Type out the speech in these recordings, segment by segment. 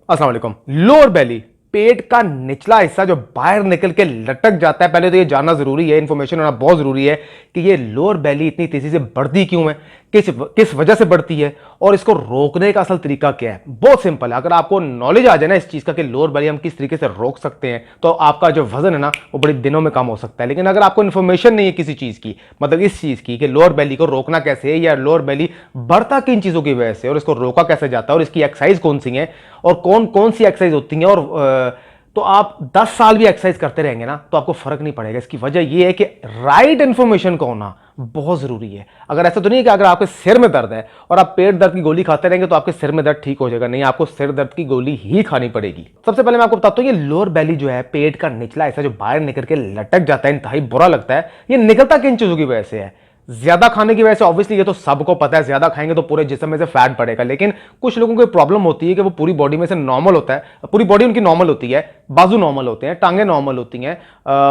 अस्सलाम वालेकुम। लोअर बेली, पेट का निचला हिस्सा जो बाहर निकल के लटक जाता है, पहले तो ये जानना जरूरी है, इंफॉर्मेशन होना बहुत जरूरी है कि ये लोअर बेली इतनी तेजी से बढ़ती क्यों है, किस वजह से बढ़ती है और इसको रोकने का असल तरीका क्या है। बहुत सिंपल है, अगर आपको नॉलेज आ जाए ना इस चीज का कि लोअर बेली हम किस तरीके से रोक सकते हैं तो आपका जो वजन है ना वो बड़े दिनों में कम हो सकता है। लेकिन अगर आपको इन्फॉर्मेशन नहीं है किसी चीज की, मतलब इस चीज की कि लोअर बेली को रोकना कैसे है या लोअर बेली बढ़ता किन चीजों की वजह से और इसको रोका कैसे जाता है और इसकी एक्सरसाइज कौन सी है और कौन कौन सी एक्सरसाइज होती है, और तो आप 10 साल भी एक्सरसाइज करते रहेंगे ना तो आपको फर्क नहीं पड़ेगा। इसकी वजह यह है कि राइट इंफॉर्मेशन का होना बहुत जरूरी है। अगर ऐसा तो नहीं है कि अगर आपके सिर में दर्द है और आप पेट दर्द की गोली खाते रहेंगे तो आपके सिर में दर्द ठीक हो जाएगा, नहीं, आपको सिर दर्द की गोली ही खानी पड़ेगी। सबसे पहले मैं आपको बताता हूं, ये लोअर बेली जो है, पेट का निचला हिस्सा जो बाहर निकल के लटक जाता है, इंतहाई बुरा लगता है, ये निकलता किन चीजों की वजह से है। ज्यादा खाने की वजह से, ऑब्वियसली ये तो सबको पता है, ज्यादा खाएंगे तो पूरे जिस्म में से फैट बढ़ेगा। लेकिन कुछ लोगों को प्रॉब्लम होती है कि वो पूरी बॉडी में से नॉर्मल होता है, पूरी बॉडी उनकी नॉर्मल होती है, बाजू नॉर्मल होते हैं, टांगे नॉर्मल होती हैं,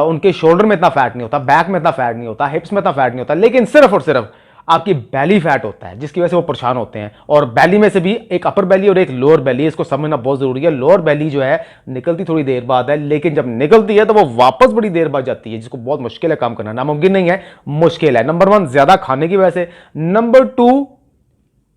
उनके शोल्डर में इतना फैट नहीं होता, बैक में इतना फैट नहीं होता, हिप्स में इतना फैट नहीं होता, लेकिन सिर्फ और सिर्फ आपकी बैली फैट होता है जिसकी वजह से वो परेशान होते हैं। और बैली में से भी एक अपर बैली और एक लोअर बैली, इसको समझना बहुत जरूरी है। लोअर बैली जो है निकलती थोड़ी देर बाद है, लेकिन जब निकलती है तो वो वापस बड़ी देर बाद जाती है, जिसको बहुत मुश्किल है काम करना, नामुमकिन नहीं है, मुश्किल है। नंबर 1 ज्यादा खाने की वजह से, नंबर 2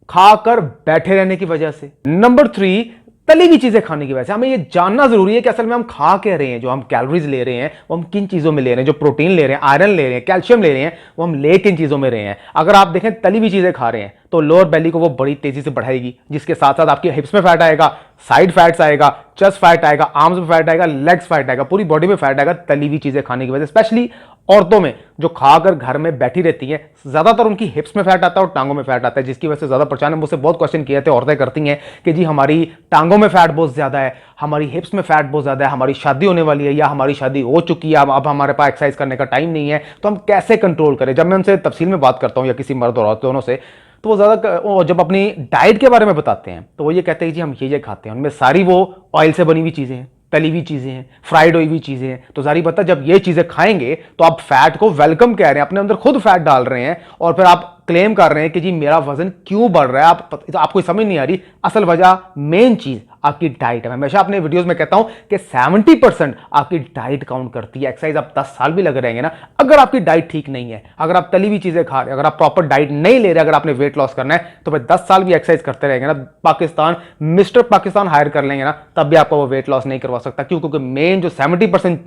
खाकर बैठे रहने की वजह से, नंबर 3 तली हुई चीजें खाने की वजह से। हमें यह जानना जरूरी है कि असल में हम खा क्या रहे हैं, जो हम कैलोरीज ले रहे हैं वो हम किन चीजों में ले रहे हैं, जो प्रोटीन ले रहे हैं, आयरन ले रहे हैं, कैल्शियम ले रहे हैं, वो हम ले किन चीजों में रहे हैं। अगर आप देखें तली हुई चीजें खा रहे हैं तो लोअर बेली को वो बड़ी तेजी से बढ़ाएगी, जिसके साथ साथ आपकी हिप्स में फैट आएगा, साइड फैट्स आएगा, चेस्ट फैट आएगा, आर्म्स में फैट आएगा, लेग्स फैट आएगा, पूरी बॉडी में फैट आएगा तली हुई चीजें खाने की वजह से। स्पेशली औरतों में जो खाकर घर में बैठी रहती हैं, ज्यादातर उनकी हिप्स में फैट आता है और टांगों में फैट आता है, जिसकी वजह से ज्यादा परेशान है। मुझसे बहुत क्वेश्चन किए थे, औरतें करती हैं कि जी हमारी टांगों में फैट बहुत ज्यादा है, हमारी हिप्स में फैट बहुत ज्यादा है, हमारी शादी होने वाली है या हमारी शादी हो चुकी है, अब हमारे पास एक्सरसाइज करने का टाइम नहीं है, तो हम कैसे कंट्रोल करें। जब मैं उनसे तफसील में बात करता हूं या किसी मर्द और औरत दोनों से, तो वो ज्यादा जब अपनी डाइट के बारे में बताते हैं तो वो ये कहते हैं जी हम ये खाते हैं, उनमें सारी वो ऑयल से बनी हुई चीजें हैं, तली हुई चीजें हैं, फ्राइड हुई हुई चीजें हैं। तो जारी बता, जब ये चीजें खाएंगे तो आप फैट को वेलकम कह रहे हैं, अपने अंदर खुद फैट डाल रहे हैं और फिर आप क्लेम कर रहे हैं कि जी मेरा वजन क्यों बढ़ रहा है। आपको समझ नहीं आ रही, असल वजह मेन चीज आपकी डाइट है। मैं हमेशा अपने वीडियोस में कहता हूं कि 70% आपकी डाइट काउंट करती है। एक्सरसाइज आप 10 साल भी लगे रहेंगे ना, अगर आपकी डाइट ठीक नहीं है, अगर आप तली हुई चीजें खा रहे हैं, अगर आप प्रॉपर डाइट नहीं ले रहे, अगर आपने वेट लॉस करना है तो फिर 10 साल भी एक्सरसाइज करते रहेंगे ना, पाकिस्तान मिस्टर पाकिस्तान हायर कर लेंगे ना, तब भी आपको वो वेट लॉस नहीं करवा सकता। क्यों? क्योंकि मेन जो 70%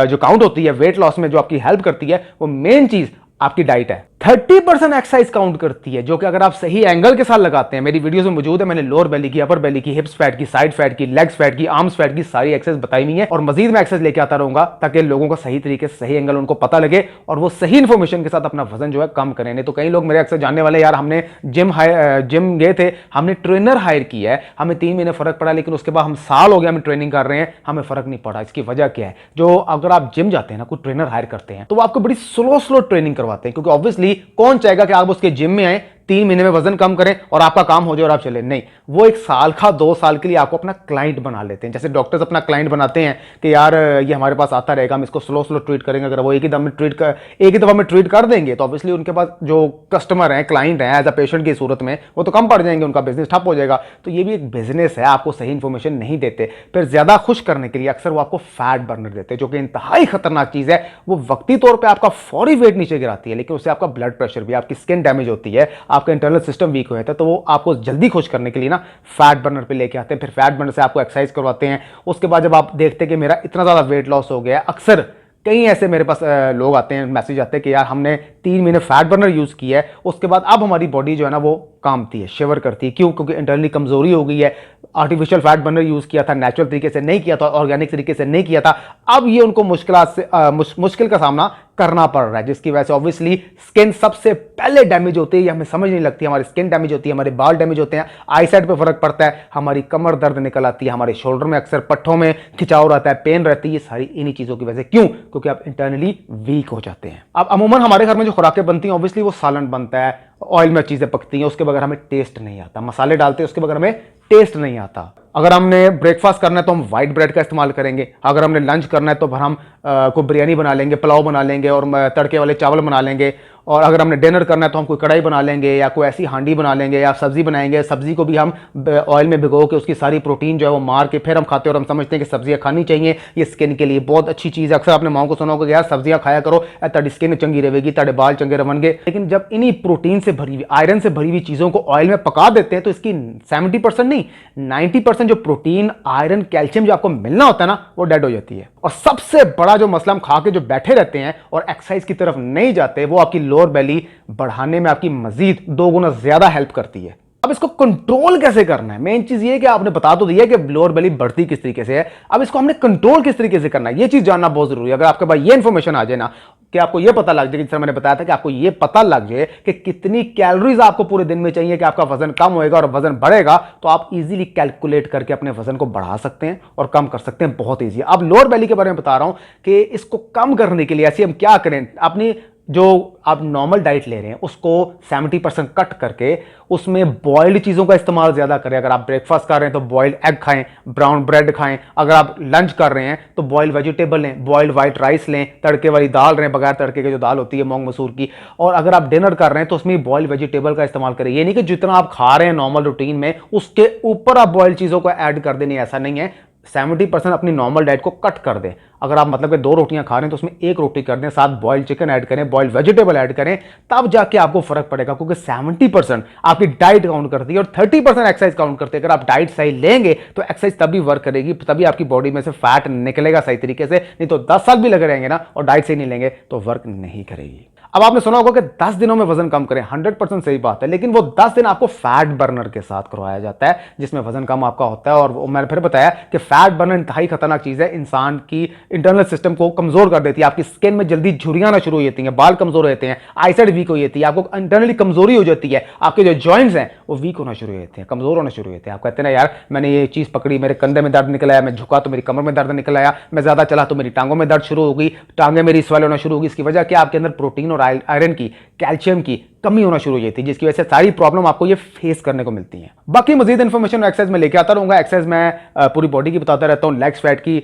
जो काउंट होती है वेट लॉस में, जो आपकी हेल्प करती है, वो मेन चीज आपकी डाइट है। 30% एक्सरसाइज काउंट करती है, जो कि अगर आप सही एंगल के साथ लगाते हैं, मेरी वीडियोस में मौजूद है, मैंने लोअर बेली की, अपर बेली की, हिप्स फैट की, साइड फैट की, लेग्स फैट की, आर्म्स फैट की सारी एक्सरसाइज बताई हुई है और मजीद मैं एक्सरसाइज लेके आता रहूंगा ताकि लोगों को सही तरीके से सही एंगल उनको पता लगे और वो सही इंफॉर्मेशन के साथ अपना वजन जो है कम करें। नहीं तो कई लोग मेरे अक्सर जानने वाले, यार हमने जिम गए थे, हमने ट्रेनर हायर किया है, हमें 3 महीने फर्क पड़ा, लेकिन उसके बाद हम साल हो गया हमें ट्रेनिंग कर रहे हैं, हमें फर्क नहीं पड़ा। इसकी वजह क्या है? जो अगर आप जिम जाते हैं ना, कोई ट्रेनर हायर करते हैं तो वो आपको बड़ी स्लो ट्रेनिंग करवाते हैं, क्योंकि ऑब्वियसली कौन चाहेगा कि आप उसके जिम में आए, 3 महीने में वजन कम करें और आपका काम हो जाए और आप चले? नहीं, वो 1 साल का 2 साल के लिए आपको अपना क्लाइंट बना लेते हैं। जैसे डॉक्टर्स अपना क्लाइंट बनाते हैं कि यार ये हमारे पास आता रहेगा, हम इसको स्लो ट्रीट करेंगे। अगर वो एक ही दफा में ट्रीट कर देंगे तो ऑब्वियसली उनके पास जो कस्टमर हैं, क्लाइंट हैं, एज अ पेशेंट की सूरत में वो तो कम पड़ जाएंगे, उनका बिजनेस ठप हो जाएगा। तो ये भी एक बिजनेस है, आपको सही इंफॉर्मेशन नहीं देते। फिर ज्यादा खुश करने के लिए अक्सर वो आपको फैट बर्नर देते हैं, जो कि इंतहाई खतरनाक चीज है। वो वक्ती तौर पर आपका फौरी वेट नीचे गिराती है, लेकिन उससे आपका ब्लड प्रेशर भी, आपकी स्किन डैमेज होती है, आपका इंटरनल सिस्टम वीक हो जाता है। तो वो आपको जल्दी खुश करने के लिए ना फैट बर्नर पे लेके आते हैं, फिर फैट बर्नर से आपको एक्सरसाइज करवाते हैं। उसके बाद जब आप देखते हैं कि मेरा इतना ज्यादा वेट लॉस हो गया, अक्सर कई ऐसे मेरे पास लोग आते हैं, मैसेज आते हैं कि यार हमने 3 महीने फैट बर्नर यूज किया है, उसके बाद अब हमारी बॉडी जो है ना वो कांपती है, शिवर करती है। क्यों? क्योंकि इंटरनली कमजोरी हो गई है, आर्टिफिशियल फैट बर्नर यूज किया था, नेचुरल तरीके से नहीं किया था, ऑर्गेनिक तरीके से नहीं किया था। अब ये उनको मुश्किल का सामना करना पड़ रहा है, जिसकी वजह से ऑब्वियसली स्किन सबसे पहले डैमेज होती है। ये हमें समझ नहीं लगती, हमारी स्किन डैमेज होती है, हमारे बाल डैमेज होते हैं, आई साइड पे फर्क पड़ता है, हमारी कमर दर्द निकल आती है, हमारे शोल्डर में अक्सर पट्टों में खिंचाव रहता है, पेन रहती है। ये सारी इन्हीं चीजों की वजह से। क्यों? क्योंकि आप इंटरनली वीक हो जाते हैं। अब अमूमन हमारे घर में जो खुराकें बनती हैं, ऑब्वियसली वो सालन बनता है, ऑयल में चीजें पकती हैं, उसके बगैर हमें टेस्ट नहीं आता, मसाले डालते हैं उसके बगैर हमें टेस्ट नहीं आता। अगर हमने ब्रेकफास्ट करना है तो हम व्हाइट ब्रेड का इस्तेमाल करेंगे, अगर हमने लंच करना है तो फिर हम को बिरयानी बना लेंगे, पुलाव बना लेंगे और तड़के वाले चावल बना लेंगे, और अगर हमने डिनर करना है तो हम कोई कढ़ाई बना लेंगे या कोई ऐसी हांडी बना लेंगे या सब्जी बनाएंगे, सब्जी को भी हम ऑयल में भिगो के उसकी सारी प्रोटीन जो है वो मार के फिर हम खाते हैं और हम समझते हैं कि सब्जियां खानी चाहिए, ये स्किन के लिए बहुत अच्छी चीज़ है। अक्सर आपने माओ को सुना होगा कि यार सब्जियां खाया करो, ताड़ी स्किन चंगी रहेगी, ताड़े बाल चंगे रहेंगे। लेकिन जब इन्हीं प्रोटीन से भरी हुई, आयरन से भरी हुई चीज़ों को ऑयल में पका देते हैं तो इसकी 70% नहीं 90% जो प्रोटीन, आयरन, कैल्शियम जो आपको मिलना होता है ना, वो डेड हो जाती है। और सबसे बड़ा जो मसला हम खा के जो बैठे रहते हैं और एक्सरसाइज की तरफ नहीं जाते, वो आपकी लोअर बेली बढ़ाने में आपकी मजीद 2 गुना ज्यादा हेल्प करती है। अब इसको कंट्रोल कैसे करना है? मेन चीज ये है कि आपने बता तो दिया कि लोअर बेली बढ़ती किस तरीके से है, अब इसको हमने कंट्रोल किस तरीके से करना है, ये चीज जानना बहुत जरूरी है। अगर आपके पास ये इंफॉर्मेशन आ जाए ना कि आपको ये पता लग जाए, जिस तरह मैंने बताया था कि आपको ये पता लग जाए कि कितनी कैलोरीज आपको पूरे दिन में चाहिए कि आपका वजन कम होएगा और वजन बढ़ेगा, तो आप इजीली कैलकुलेट करके अपने वजन को बढ़ा सकते हैं और कम कर सकते हैं। बहुत ईजी है। अब लोअर बेली के बारे में बता रहा हूं कि इसको कम करने के लिए ऐसे हम क्या करें। अपनी जो आप नॉर्मल डाइट ले रहे हैं उसको 70% कट करके उसमें बॉइल्ड चीज़ों का इस्तेमाल ज़्यादा करें। अगर आप ब्रेकफास्ट कर रहे हैं तो बॉइल्ड एग खाएं, ब्राउन ब्रेड खाएं। अगर आप लंच कर रहे हैं तो बॉइल्ड वेजिटेबल लें, बॉइल्ड वाइट राइस लें, तड़के वाली दाल लें, बगैर तड़के की जो दाल होती है मूंग मसूर की। और अगर आप डिनर कर रहे हैं तो उसमें बॉइल्ड वेजिटेबल का इस्तेमाल करें। ये नहीं कि जितना आप खा रहे हैं नॉर्मल रूटीन में उसके ऊपर आप बॉइल्ड चीज़ों को ऐड कर दें, ऐसा नहीं है। 70% अपनी नॉर्मल डाइट को कट कर दें। अगर आप मतलब कि 2 रोटियां खा रहे हैं तो उसमें 1 रोटी कर दें, साथ बॉइल्ड चिकन ऐड करें, बॉइल्ड वेजिटेबल ऐड करें, तब जाके आपको फर्क पड़ेगा। क्योंकि 70% आपकी डाइट काउंट करती है और 30% एक्सरसाइज काउंट करती है। अगर आप डाइट सही लेंगे तो एक्सरसाइज तभी वर्क करेगी, तभी आपकी बॉडी में से फैट निकलेगा सही तरीके से। नहीं तो 10 साल भी लगे रहेंगे ना और डाइट सही नहीं लेंगे तो वर्क नहीं करेगी। अब आपने सुना होगा कि 10 दिनों में वजन कम करें, 100% सही बात है। लेकिन वो 10 दिन आपको फैट बर्नर के साथ करवाया जाता है जिसमें वजन कम आपका होता है। और मैंने फिर बताया कि फैट बर्नर इंतहाई खतरनाक चीज है, इंसान की इंटरनल सिस्टम को कमजोर कर देती है। आपकी स्किन में जल्दी झुर्रियां आना शुरू हो जाती हैं, बाल कमजोर हो जाते हैं, आईसाइट वीक हो जाती है, आपको इंटरनली कमजोरी हो जाती है, आपके जो जॉइंट्स हैं वो वीक होना शुरू हो जाते हैं, कमजोर होना शुरू हो जाते हैं। आप कहते हैं ना यार मैंने ये चीज पकड़ी, मेरे कंधे में दर्द निकल आया, मैं झुका तो मेरी कमर में दर्द निकल आया, मैं ज्यादा चला तो मेरी टांगों में दर्द शुरू हो गई, टांगें मेरी स्वेल होना शुरू होगी। इसकी वजह क्या? आपके अंदर प्रोटीन और आयरन की, कैल्शियम की कमी होना शुरू हो जाती है, जिसकी वजह से सारी प्रॉब्लम आपको ये फेस करने को मिलती है। बाकी मजीद इंफॉर्मेशन एक्सरसाइज में लेके आता रहूंगा। एक्सरसाइज मैं पूरी बॉडी की बताता रहता हूँ, लेग्स फैट की,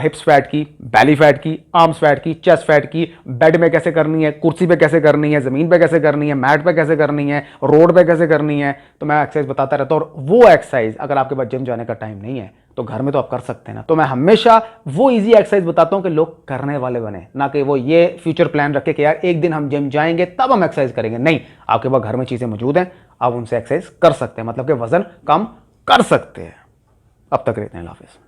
हिप्स फैट की, बैली फैट की, आर्म्स फैट की, चेस्ट फैट की, बेड में कैसे करनी है, कुर्सी पे कैसे करनी है, जमीन पे कैसे करनी है, मैट पे कैसे करनी है, रोड पे कैसे करनी है, तो मैं एक्सरसाइज बताता रहता हूँ। और वो एक्सरसाइज अगर आपके पास जिम जाने का टाइम नहीं है तो घर में तो आप कर सकते हैं ना। तो मैं हमेशा वो इजी एक्सरसाइज बताता हूं कि लोग करने वाले बने, ना कि वो ये फ्यूचर प्लान रखे कि यार एक दिन हम जिम जाएंगे तब हम एक्सरसाइज करेंगे। नहीं, आपके पास घर में चीजें मौजूद हैं, आप उनसे एक्सरसाइज कर सकते हैं, मतलब कि वजन कम कर सकते हैं। अब तक रहते हैं, अल्लाह हाफिज़।